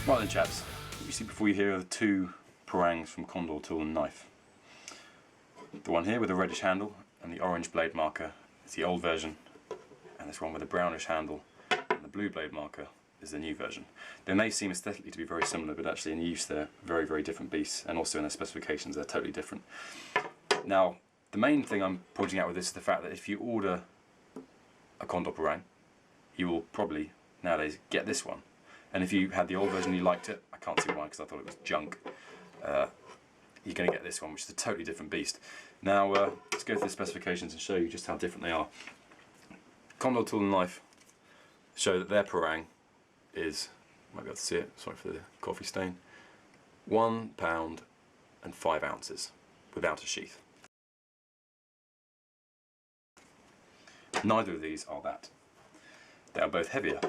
Right then chaps, what you see before you here are the two Parangs from Condor tool and knife. The one here with a reddish handle and the orange blade marker is the old version, and this one with a brownish handle and the blue blade marker is the new version. They may seem aesthetically to be very similar, but actually in use they're very, very different beasts, and also in their specifications they're totally different. Now, the main thing I'm pointing out with this is the fact that if you order a Condor Parang, you will probably nowadays get this one. And if you had the old version and you liked it, I can't see why, because I thought it was junk, you're going to get this one, which is a totally different beast. Now, let's go through the specifications and show you just how different they are. Condor tool and knife show that their Parang is, you might be able to see it, sorry for the coffee stain, 1 pound and 5 ounces without a sheath. Neither of these are that. They are both heavier,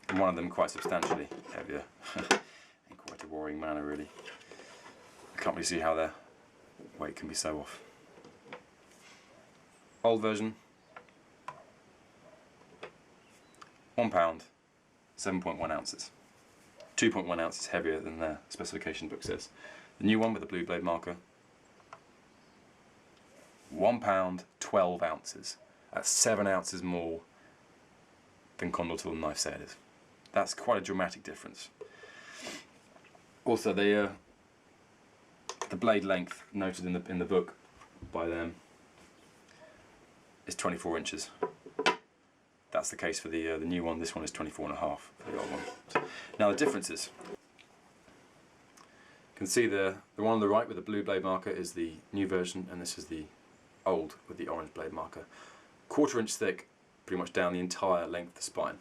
and one of them quite substantially heavier, in quite a worrying manner really. I can't really see how their weight can be so off. Old version, 1 pound, 7.1 ounces. 2.1 ounces heavier than their specification book says. The new one with the blue blade marker, 1 pound, 12 ounces. That's 7 ounces more than Condor tool and knife say it is. That's quite a dramatic difference. Also, the blade length noted in the book by them is 24 inches. That's the case for the new one. This one is 24.5 for the old one. Now the differences. You can see the one on the right with the blue blade marker is the new version, and this is the old with the orange blade marker. 1/4 inch thick, pretty much down the entire length of the spine.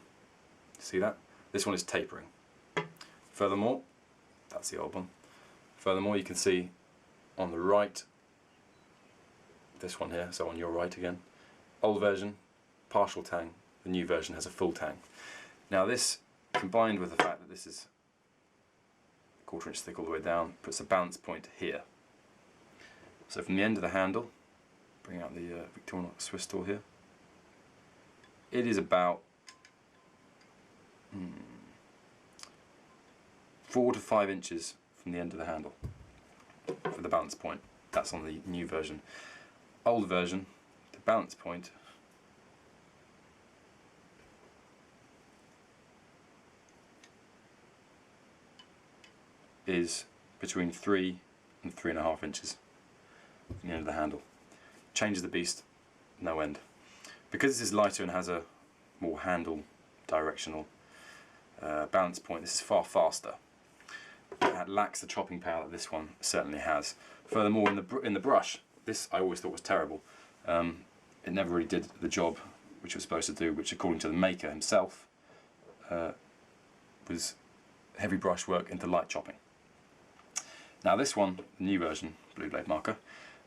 See that? This one is tapering. Furthermore, that's the old one. Furthermore, you can see on the right, this one here, so on your right again, old version, partial tang. The new version has a full tang. Now this, combined with the fact that this is 1/4 inch thick all the way down, puts a balance point here. So from the end of the handle, bring out the Victorian Swiss tool here, it is about 4 to 5 inches from the end of the handle for the balance point. That's on the new version. Old version, the balance point is between 3 and 3.5 inches from the end of the handle. Changes the beast no end. Because this is lighter and has a more handle directional balance point, this is far faster. It lacks the chopping power that this one certainly has. Furthermore, in the brush, this I always thought was terrible. It never really did the job which it was supposed to do, which according to the maker himself was heavy brush work into light chopping. Now this one, the new version, blue blade marker,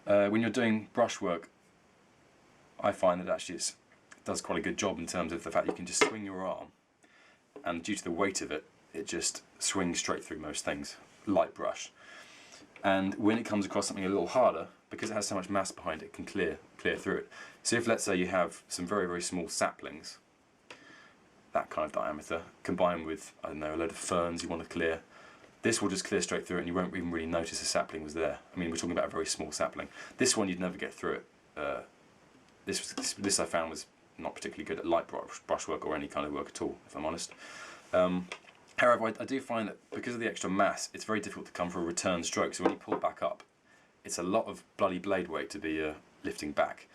when you're doing brush work, I find that actually it does quite a good job in terms of the fact you can just swing your arm, and due to the weight of it, it just swings straight through most things, light brush. And when it comes across something a little harder, because it has so much mass behind it, it can clear through it. So if, let's say, you have some very, very small saplings, that kind of diameter, combined with, I don't know, a load of ferns you want to clear, this will just clear straight through it and you won't even really notice a sapling was there. I mean, we're talking about a very small sapling. This one you'd never get through it. This I found was not particularly good at light brushwork or any kind of work at all, if I'm honest. However, I do find that because of the extra mass, it's very difficult to come for a return stroke, so when you pull back up, it's a lot of bloody blade weight to be lifting back.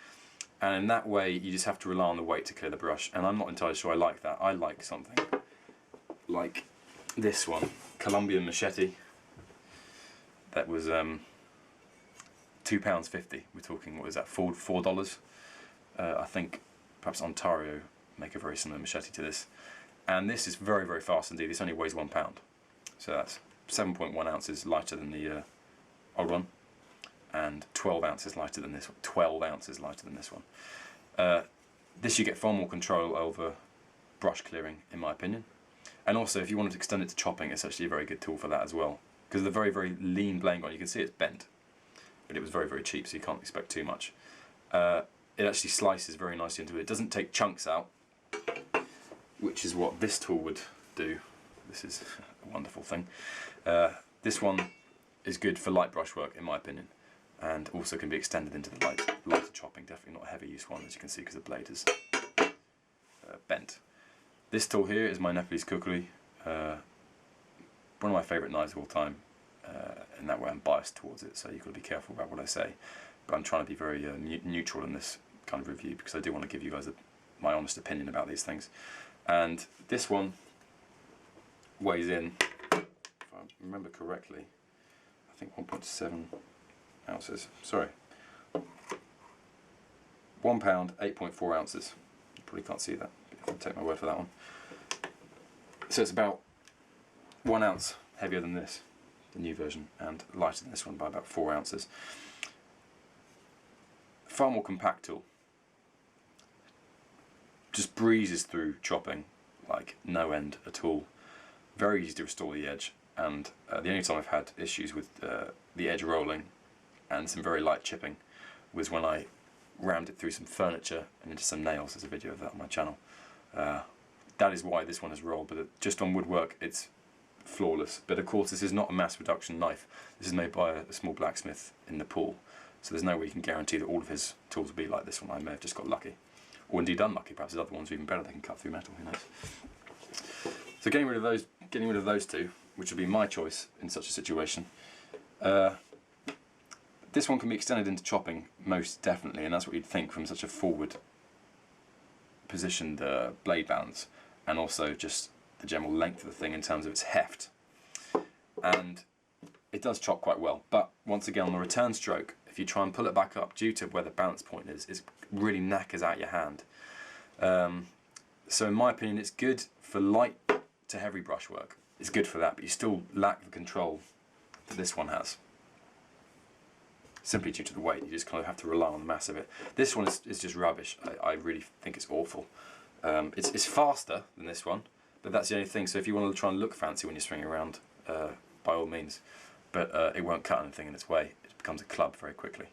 And in that way, you just have to rely on the weight to clear the brush, and I'm not entirely sure I like that. I like something like this one, Colombian machete, that was £2.50. We're talking, what is that, $4? I think perhaps Ontario make a very similar machete to this. And this is very, very fast indeed. This only weighs 1 pound. So that's 7.1 ounces lighter than the old one, and 12 ounces lighter than this one. 12 ounces lighter than this one. This you get far more control over brush clearing, in my opinion. And also, if you wanted to extend it to chopping, it's actually a very good tool for that as well. Because of the very, very lean blade on, you can see it's bent, but it was very, very cheap, so you can't expect too much. It actually slices very nicely into it. It doesn't take chunks out, which is what this tool would do. This is a wonderful thing. This one is good for light brushwork in my opinion, and also can be extended into the lighter chopping. Definitely not a heavy use one, as you can see, because the blade is bent. This tool here is my Nepalese Cookery, one of my favourite knives of all time. In that way I'm biased towards it, so you've got to be careful about what I say, but I'm trying to be very neutral in this kind of review, because I do want to give you guys my honest opinion about these things. And this one weighs in, if I remember correctly, I think 1.7 ounces, sorry, 1 pound 8.4 ounces. You probably can't see that, but I'll take my word for that one. So it's about 1 ounce heavier than this, the new version, and lighter than this one by about 4 ounces. Far more compact tool. Just breezes through chopping like no end at all. Very easy to restore the edge, and the only time I've had issues with the edge rolling and some very light chipping was when I rammed it through some furniture and into some nails. There's a video of that on my channel. That is why this one has rolled, but just on woodwork it's flawless. But of course this is not a mass production knife. This is made by a small blacksmith in Nepal, so there's no way you can guarantee that all of his tools will be like this one. I may have just got lucky, or indeed unlucky. Perhaps his other ones are even better, they can cut through metal, who knows. So getting rid of those two, which would be my choice in such a situation. This one can be extended into chopping most definitely, and that's what you'd think from such a forward positioned blade balance, and also just the general length of the thing in terms of its heft. And it does chop quite well, but once again on the return stroke, if you try and pull it back up due to where the balance point is, it really knackers out your hand. So in my opinion it's good for light to heavy brushwork. It's good for that, but you still lack the control that this one has. Simply due to the weight, you just kind of have to rely on the mass of it. This one is just rubbish. I really think it's awful. It's faster than this one, but that's the only thing. So if you want to try and look fancy when you're swinging around, by all means, but it won't cut anything in its way. It becomes a club very quickly,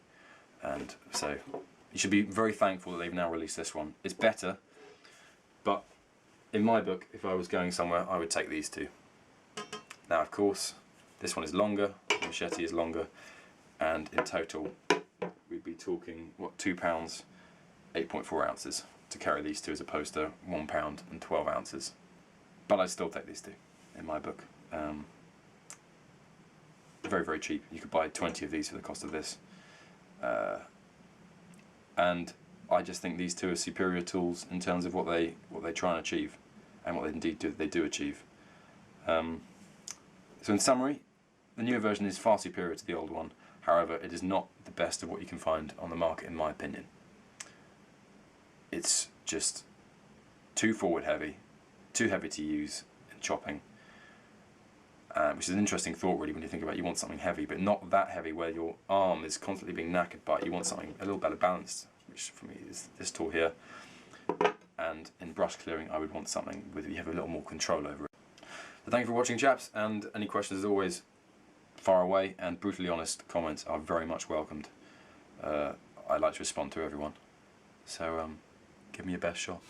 and so you should be very thankful that they've now released this one. It's better, but in my book, if I was going somewhere, I would take these two. Now, of course, this one is longer, the machete is longer, and in total, we'd be talking, what, 2 pounds, 8.4 ounces to carry these two, as opposed to 1 pound and 12 ounces. But I'd still take these two, in my book. Very, very cheap. You could buy 20 of these for the cost of this. And I just think these two are superior tools in terms of what they try and achieve, and what they do achieve. So in summary, the newer version is far superior to the old one. However, it is not the best of what you can find on the market, in my opinion. It's just too forward heavy, too heavy to use in chopping, which is an interesting thought really when you think about it. You want something heavy, but not that heavy where your arm is constantly being knackered by it. You want something a little better balanced, which for me is this tool here. And in brush clearing, I would want something with you have a little more control over it. So thank you for watching, chaps, and any questions as always, far away, and brutally honest comments are very much welcomed. I like to respond to everyone, so give me your best shot.